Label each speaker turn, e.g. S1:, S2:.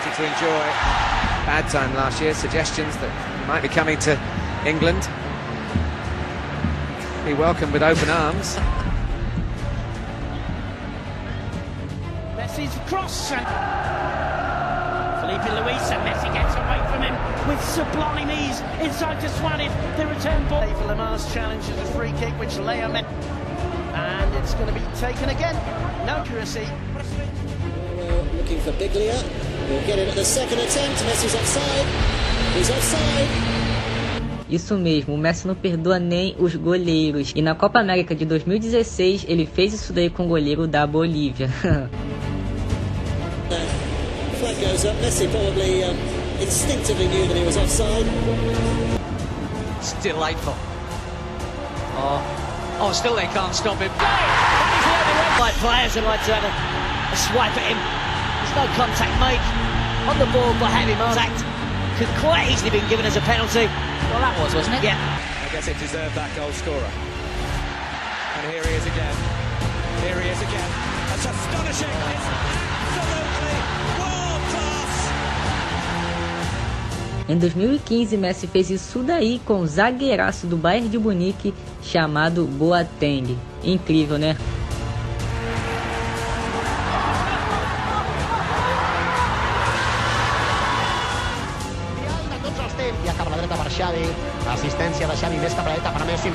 S1: started to enjoy bad time last year. Suggestions that he might be coming to England. Be welcomed with open arms.
S2: Messi's cross and Felipe Luis, and Messi gets away from him with sublime ease inside to Suarez. The return ball for Lamar's challenge is a free kick which Leo met, and it's going to be taken again. No accuracy.
S3: Looking for Biglia. He'll get it at the second attempt. Messi's offside. He's offside.
S4: Isso mesmo, o Messi não perdoa nem os goleiros. E na Copa América de 2016, ele fez isso daí com o goleiro da Bolívia.
S3: Flag goes up. Messi probably instinctively knew that he was offside.
S5: It's delightful. Oh, still they can't stop him.
S2: Like players would like to have a swipe at him. There's no contact made on the ball by heavy contact. Could quite easily been given as a penalty.
S5: Well, that was, wasn't it?
S2: Yeah.
S1: I guess it deserved that goal scorer. And here he is again. Here he is again. That's astonishing. It's absolutely world class.
S4: Em 2015, Messi fez isso daí com o zagueiraço do Bayern de Munique chamado Boateng. Incrível, né?
S6: I acaba la dreta per Xavi, assistència de Xavi més cap a la dreta per Messi, i